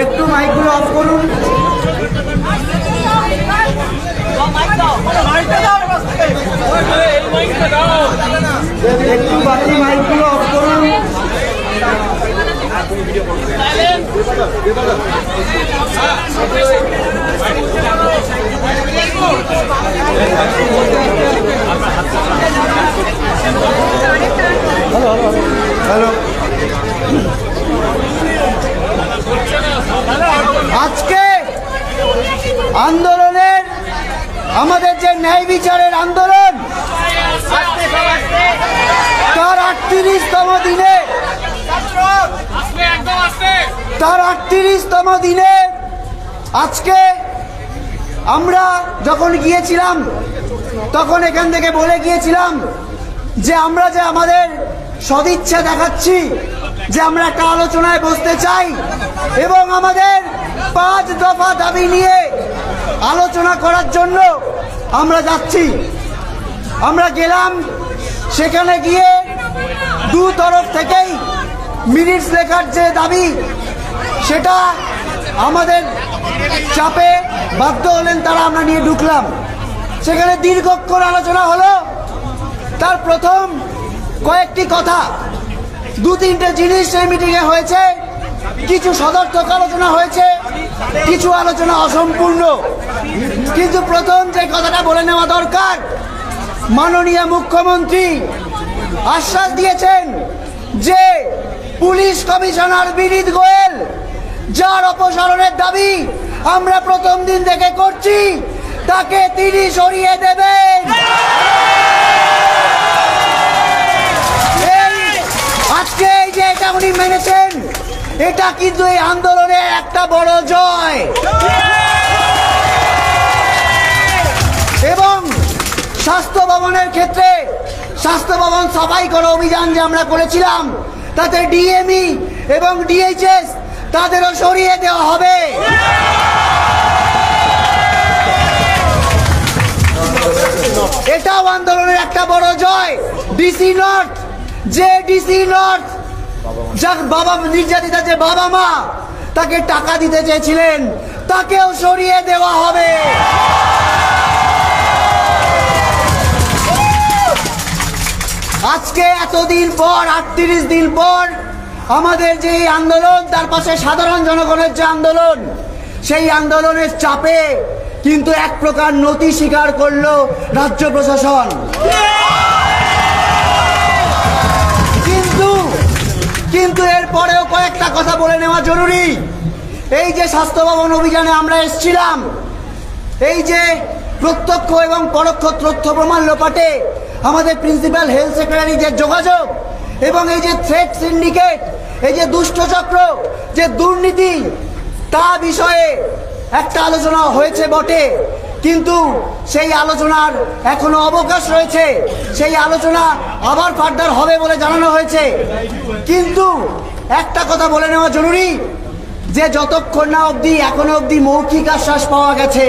একটু মাইকগুলো অফ করুন। একটু বাকি মাইকগুলো অফ করুন। হ্যালো, আজকে আন্দোলনের আমাদের যে ন্যায় বিচারের আন্দোলন তার 38তম দিনে আজকে আমরা যখন গিয়েছিলাম তখন এখান থেকে বলে গিয়েছিলাম যে আমরা যে আমাদের সদিচ্ছা দেখাচ্ছি যে আমরা একটা আলোচনায় বসতে চাই এবং আমাদের 5 দফা দাবি নিয়ে আলোচনা করার জন্য আমরা যাচ্ছি। আমরা গেলাম, সেখানে গিয়ে দু তরফ থেকেই মিনিটস লেখার যে দাবি সেটা আমাদের চাপে বাধ্য হলেন তারা, আমরা নিয়ে ঢুকলাম। সেখানে দীর্ঘক্ষণ আলোচনা হলো। তার প্রথম কয়েকটি কথা, 2-3টে জিনিস সেই মিটিংয়ে হয়েছে। কিছু সদর্থক আলোচনা হয়েছে, কিছু আলোচনা অসম্পূর্ণ। কিন্তু প্রথম যে কথাটা বলে নেওয়া দরকার, মাননীয় মুখ্যমন্ত্রী আশ্বাস দিয়েছেন যে পুলিশ কমিশনার বিনীত গোয়েল, যার অপসারণের দাবি আমরা প্রথম দিন থেকে করছি, তাকে তিনি সরিয়ে দেবেন। আজকে এই যে এটা উনি মেনেছেন, এটা কিন্তু এই আন্দোলনের একটা বড় জয়। এবং স্বাস্থ্য ভবনের ক্ষেত্রে স্বাস্থ্য ভবন সাফাই করো অভিযান যে আমরা করেছিলাম, তাতে ডিএমই এবং ডিএইচএস তাদেরও সরিয়ে দেওয়া হবে। এটাও আন্দোলনের একটা বড় জয়। ডিসি নর্থ, যে ডিসি নর্থ যার বাবা নির্যাতিতা যে বাবা মা তাকে টাকা দিতে চেয়েছিলেন, তাকেও সরিয়ে দেওয়া হবে। আজকে এতদিন পর, 38 দিন পর আমাদের যে আন্দোলন, তার পাশে সাধারণ জনগণের যে আন্দোলন, সেই আন্দোলনের চাপে কিন্তু এক প্রকার নতি স্বীকার করলো রাজ্য প্রশাসন। কিন্তু এরপরেও কয়েকটা কথা বলে নেওয়া জরুরি। এই যে স্বাস্থ্য ভবন অভিযানে আমরা এসেছিলাম, এই যে প্রত্যক্ষ এবং পরোক্ষ তথ্য প্রমাণ লোপাটে আমাদের প্রিন্সিপাল হেলথ সেক্রেটারি যে যোগাযোগ এবং এই যে থ্রেট সিন্ডিকেট, এই যে দুষ্টচক্র, যে দুর্নীতি, তা বিষয়ে একটা আলোচনা হয়েছে বটে, কিন্তু সেই আলোচনার এখনো অবকাশ রয়েছে। সেই আলোচনা আবার ফার্দার হবে বলে জানানো হয়েছে। কিন্তু একটা কথা বলে নেওয়া জরুরি যে যতক্ষণ না অবধি এখনো অবধি মৌখিক আশ্বাস পাওয়া গেছে,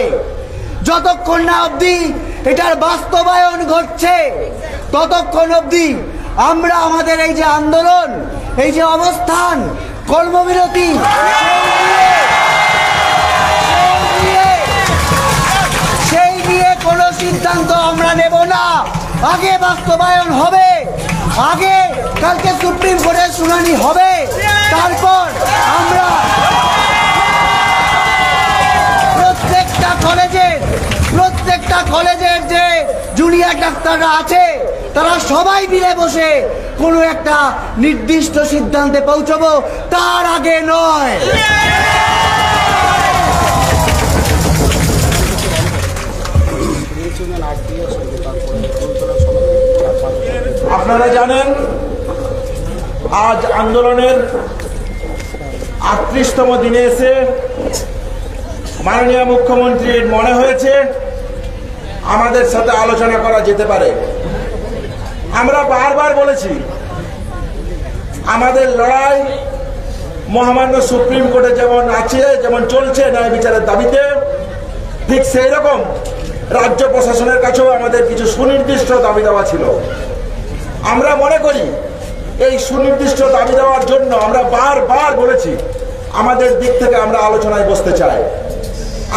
যতক্ষণ না অবধি এটার বাস্তবায়ন ঘটছে, ততক্ষণ অবধি আমরা আমাদের এই যে আন্দোলন, এই যে অবস্থান, কর্মবিরতি, সেই নিয়ে কোনো সিদ্ধান্ত আমরা নেব না। আগে বাস্তবায়ন হবে, আগে কালকে সুপ্রিম কোর্টের শুনানি হবে, তারপর আমরা প্রত্যেকটা কলেজের যে জুনিয়র ডাক্তাররা আছে তারা সবাই মিলে বসে কোনো একটা নির্দিষ্ট সিদ্ধান্তে পৌঁছবো, তার আগে নয়। আপনারা জানেন আজ আন্দোলনের 38তম দিনে এসে মাননীয় মুখ্যমন্ত্রীর মনে হয়েছে আমাদের সাথে আলোচনা করা যেতে পারে। আমরা বারবার বলেছি আমাদের লড়াই মহামান্য সুপ্রিম কোর্টে যেমন আছে, যেমন চলছে ন্যায় বিচারের দাবিতে, ঠিক সেই রকম রাজ্য প্রশাসনের কাছেও আমাদের কিছু সুনির্দিষ্ট দাবি দেওয়া ছিল। আমরা মনে করি এই সুনির্দিষ্ট দাবি দেওয়ার জন্য আমরা বারবার বলেছি আমাদের দিক থেকে আমরা আলোচনায় বসতে চাই।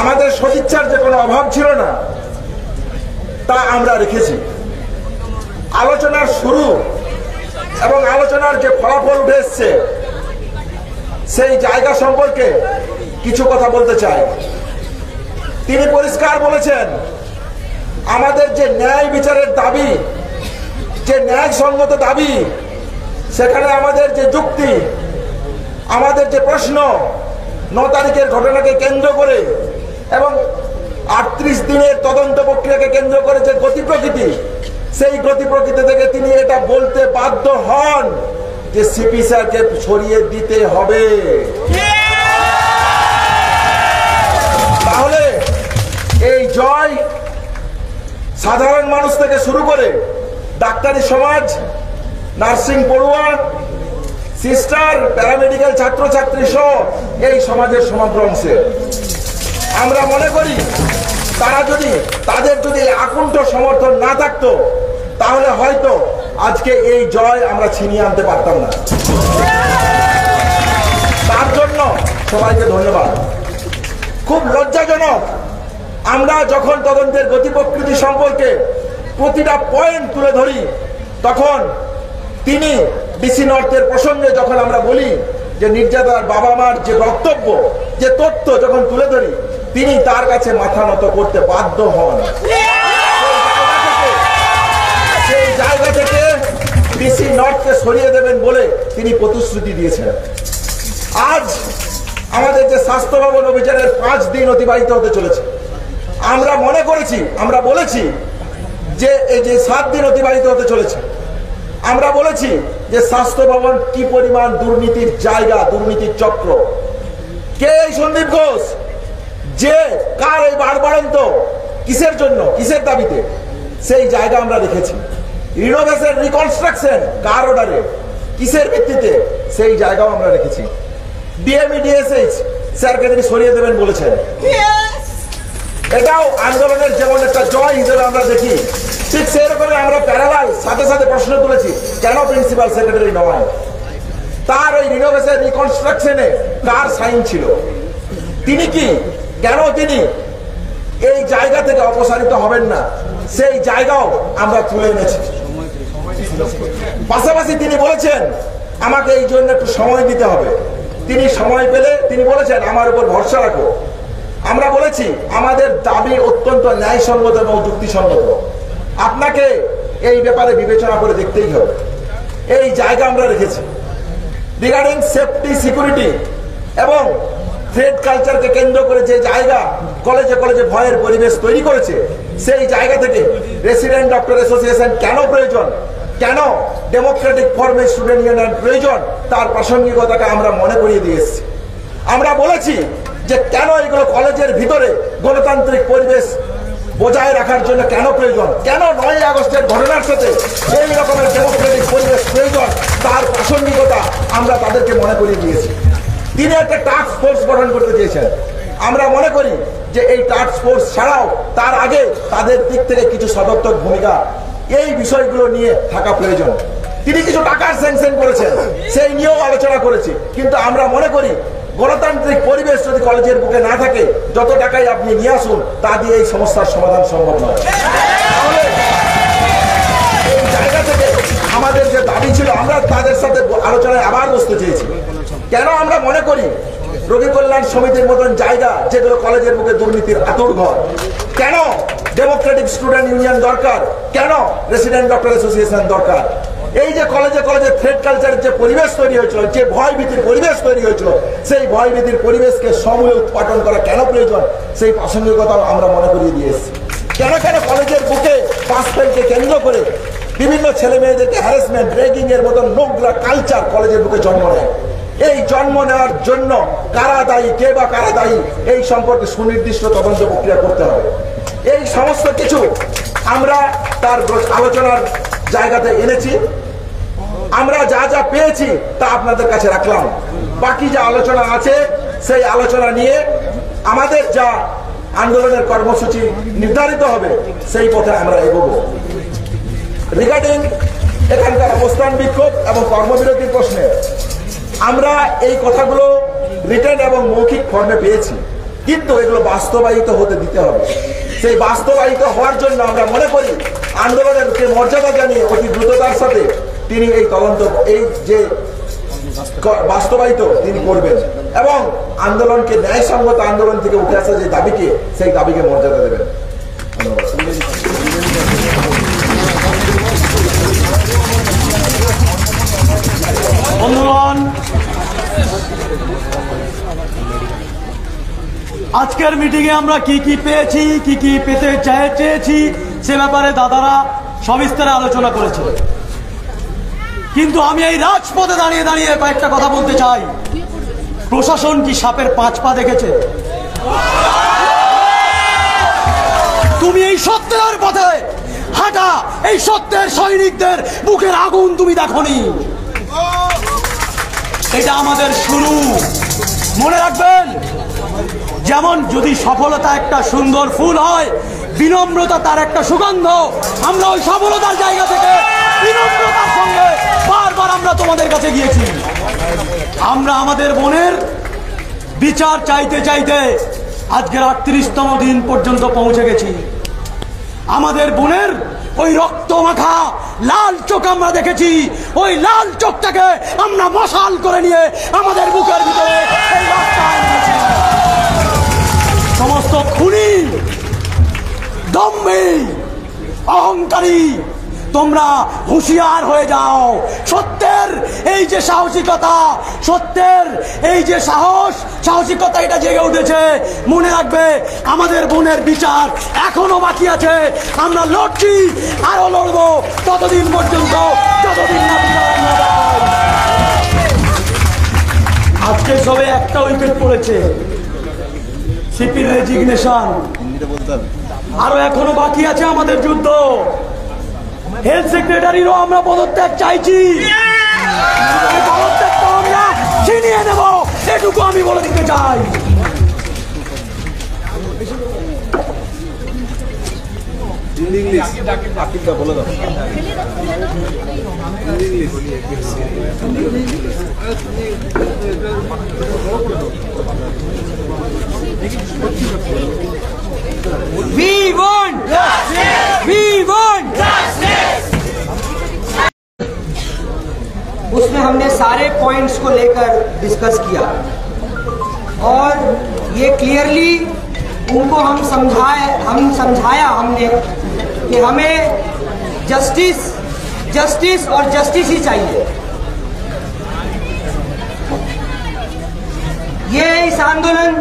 আমাদের সদিচ্ছার যে কোনো অভাব ছিল না, তা আমরা রেখেছি। আলোচনার শুরু এবং আলোচনার যে ফলাফল উঠে এসছে সেই জায়গা সম্পর্কে কিছু কথা বলতে চাই। তিনি পরিষ্কার বলেছেন আমাদের যে ন্যায় বিচারের দাবি, যে ন্যায়সঙ্গত দাবি, সেখানে আমাদের যে যুক্তি, আমাদের যে প্রশ্ন 9 তারিখের ঘটনাকে কেন্দ্র করে এবং 38 দিনের তদন্ত প্রক্রিয়াকে কেন্দ্র করে যে গতি প্রকৃতি, সেই গতি প্রকৃতি থেকে তিনি এটা বলতে বাধ্য হন যে সিপি স্যারকে সরিয়ে দিতে হবে। তাহলে এই জয় সাধারণ মানুষ থেকে শুরু করে ডাক্তারি সমাজ, নার্সিং পড়ুয়া, সিস্টার, প্যারামেডিক্যাল ছাত্রছাত্রী সহ এই সমাজের সমগ্র অংশে। আমরা মনে করি তাদের যদি আকুণ্ঠ সমর্থন না থাকতো তাহলে হয়তো আজকে এই জয় আমরা ছিনিয়ে আনতে পারতাম না। তার জন্য সবাইকে ধন্যবাদ। খুব লজ্জাজনক, আমরা যখন তদন্তের গতি প্রকৃতি সম্পর্কে প্রতিটা পয়েন্ট তুলে ধরি, তখন তিনি ডিসি নর্থের প্রসঙ্গে যখন আমরা বলি যে নির্যাতনার বাবা মার যে বক্তব্য, যে তথ্য যখন তুলে ধরি, তিনি তার কাছে মাথা নত করতে বাধ্য হন। সেই জায়গা থেকে ডিসি নর্থকে সরিয়ে দেবেন বলে তিনি প্রতিশ্রুতি দিয়েছেন। আজ আমাদের যে স্বাস্থ্য ভবন অভিযানের 5 দিন অতিবাহিত হতে চলেছে, আমরা মনে করেছি, আমরা বলেছি যে এই যে 7 দিন অতিবাহিত হতে চলেছে, আমরা বলেছি যে স্বাস্থ্য ভবন কি পরিমাণ দুর্নীতির জায়গা, দুর্নীতির চক্র। কে এই সন্দীপ ঘোষ, যে কার এই বাড়বাড়ন্ত, কিসের জন্য, কিসের দাবিতে, সেই জায়গা আমরা দেখেছি। রিনোভেশন, রিকনস্ট্রাকশন কার অর্ডারে, কিসের ভিত্তিতে, সেই জায়গাও আমরা রেখেছি। ডিএমই ডিএসএইচ স্যারকে তিনি সরিয়ে দেবেন বলেছেন। এটাও আন্দোলনের যেমন একটা জয় হিসেবে আমরা দেখি, ঠিক সেরকম আমরা প্যারালাল সাথে সাথে প্রশ্ন তুলেছি কেন প্রিন্সিপাল সেক্রেটারি নয়, তার ওই রিনোভেশন রিকনস্ট্রাকশনে কার সাইন ছিল, তিনি কি, কেন তিনি এই জায়গা থেকে অপসারিত হবেন না, সেই জায়গাও আমরা তুলে এনেছি। পাশাপাশি তিনি বলেছেন আমাকে এই জন্য একটু সময় দিতে হবে। তিনি সময় পেলে তিনি বলেছেন আমার উপর ভরসা রাখো। আমরা বলেছি আমাদের দাবি অত্যন্ত ন্যায়সঙ্গত এবং যুক্তিসঙ্গত, আপনাকে এই ব্যাপারে বিবেচনা করে দেখতেই হবে। এই জায়গা আমরা রেখেছি। রিগার্ডিং সেফটি, সিকিউরিটি এবং থ্রেড কালচারকে কেন্দ্র করে যে জায়গা কলেজে কলেজে ভয়ের পরিবেশ তৈরি করেছে, সেই জায়গা থেকে রেসিডেন্ট ডক্টর অ্যাসোসিয়েশন কেন প্রয়োজন, কেন ডেমোক্রেটিক ফর্মে স্টুডেন্ট ইউনিয়ন প্রয়োজন, তার প্রাসঙ্গিকতাকে আমরা মনে করিয়ে দিয়ে এসেছি। আমরা বলেছি যে কেন এগুলো কলেজের ভিতরে গণতান্ত্রিক পরিবেশ বজায় রাখার জন্য কেন প্রয়োজন, কেন 9 আগস্টের ঘটনার সাথে এই রকমের ডেমোক্রেটিক পরিবেশ প্রয়োজন, তার প্রাসঙ্গিকতা আমরা তাদেরকে মনে করিয়ে দিয়েছি। তিনি একটা টাস্ক ফোর্স গঠন করতে চেয়েছেন। আমরা মনে করি যে এই টাস্ক ফোর্স ছাড়াও তার আগে তাদের দিক থেকে কিছু সদর্থক ভূমিকা এই বিষয়গুলো নিয়ে থাকা প্রয়োজন। তিনি কিছু টাকার স্যাংশন করেছেন, সেই নিয়েও আলোচনা করেছি, কিন্তু আমরা মনে করি গণতান্ত্রিক পরিবেশ যদি কলেজের বুকে না থাকে, যত টাকাই আপনি নিয়ে আসুন তা দিয়ে এই সমস্যার সমাধান সম্ভব নয়। তাহলে এই জায়গা থেকে আমাদের যে দাবি ছিল, আমরা তাদের সাথে আলোচনায় আবার বসতে চেয়েছি। কেন আমরা মনে করি রোগী কল্যাণ সমিতির মতন জায়গা, যেগুলো কলেজের বুকে দুর্নীতির আতুরঘর, কেন ডেমোক্রেটিক স্টুডেন্ট ইউনিয়ন দরকার, কেন রেসিডেন্ট ডক্টর অ্যাসোসিয়েশন দরকার, এই যে কলেজে কলেজে থ্রেড কালচারের যে পরিবেশ তৈরি হয়েছিল, যে ভয় ভীতির পরিবেশ তৈরি হয়েছিল, সেই ভয় ভীতির পরিবেশকে সমূলে উৎপাদন করা কেন প্রয়োজন, সেই প্রাসঙ্গিকতাও আমরা মনে করিয়ে দিয়ে এসেছি। কেন কেন কলেজের বুকে পাস ফেলকে কেন্দ্র করে বিভিন্ন ছেলে মেয়েদেরকে হ্যারাসমেন্ট, রেগিং এর মতন নোংরা কালচার কলেজের বুকে জন্ম নেয়। এই জন্ম নেওয়ার জন্য কারা দায়ী, কে বা কারা দায়ী, এই সম্পর্কে সুনির্দিষ্ট তদন্ত প্রক্রিয়া করতে হবে। এই সমস্ত কিছু আমরা তার আলোচনার জায়গাতে এনেছি। আমরা যা যা পেয়েছি তা আপনাদের কাছে রাখলাম। বাকি যা আলোচনা আছে সেই আলোচনা নিয়ে আমাদের যা আন্দোলনের কর্মসূচি নির্ধারিত হবে সেই পথে আমরা এগোবো। রিগার্ডিং এখানকার অবস্থান বিক্ষোভ এবং কর্মবিরতির প্রশ্নে আমরা এই কথাগুলো রিটেন এবং মৌখিক ফর্মে পেয়েছি, কিন্তু এগুলো বাস্তবায়িত হতে দিতে হবে। সেই বাস্তবায়িত হওয়ার জন্য আমরা মনে করি আন্দোলনের মর্যাদা জানিয়ে অতি দ্রুততার সাথে তিনি এই তদন্ত, এই যে বাস্তবায়িত তিনি করবেন এবং আন্দোলনকে ন্যায়সঙ্গত আন্দোলন থেকে উঠে আসা যে দাবিকে, সেই দাবিকে মর্যাদা দেবেন। বন্ধুগণ, আজকের মিটিংয়ে আমরা কি কি পেয়েছি, কি কি পেতে চেয়েছি সে ব্যাপারে দাদারা সবিস্তারে আলোচনা করেছে। কিন্তু আমি এই রাজপথে দাঁড়িয়ে দাঁড়িয়ে কয়েকটা কথা বলতে চাই। প্রশাসন কি সাপের 5 পা দেখেছে? তুমি এই সত্যের পথে হাঁটা, এই সত্যের সৈনিকদের বুকের আগুন তুমি দেখোনি। এটা আমাদের শুরু, মনে রাখবেন। যেমন যদি সফলতা একটা সুন্দর ফুল হয়, বিনম্রতা তার একটা সুগন্ধ। আমরা ওই সফলতার জায়গা থেকে বিনম্রতার সঙ্গে বারবার আমরা তোমাদের কাছে গিয়েছি। আমরা আমাদের বোনের বিচার চাইতে চাইতে আজকের 38তম দিন পর্যন্ত পৌঁছে গেছি। আমাদের বোনের ওই রক্ত মাখা লাল চোখ আমরা দেখেছি। ওই লাল চোখটাকে আমরা মশাল করে নিয়ে আমাদের বুকের ভিতরে এই রাস্তায় নেমেছি। সমস্ত খুনি, দম্ভী, অহংকারী, তোমরা হুঁশিয়ার হয়ে যাও। সত্যের এই যে সাহসিকতা, সত্যের এই যে সাহসিকতা, এটা জেগে উঠেছে। মনে রাখবে আমাদের বোনের বিচার এখনো বাকি আছে। আমরা লড়ছি, আরো লড়বো ততদিন পর্যন্ত যতদিন না বিচার না হয়। আজকে সবে একটা উইকেট পড়েছে, সিপির রেজিগনেশন। আরো এখনো বাকি আছে আমাদের যুদ্ধ। হেলথ সেক্রেটারিরও আমরা পদত্যাগ চাইছি। পদত্যাগটা আমরা ছিনিয়ে নেব, এটুকু আমি বলে দিতে চাই। We want justice. We want justice. उसमें हमने सारे पॉइंट्स को लेकर डिस्कस किया और ये क्लियरली उनको हम समझाया हमने कि हमें जस्टिस और जस्टिस ही चाहिए। ये इस आंदोलन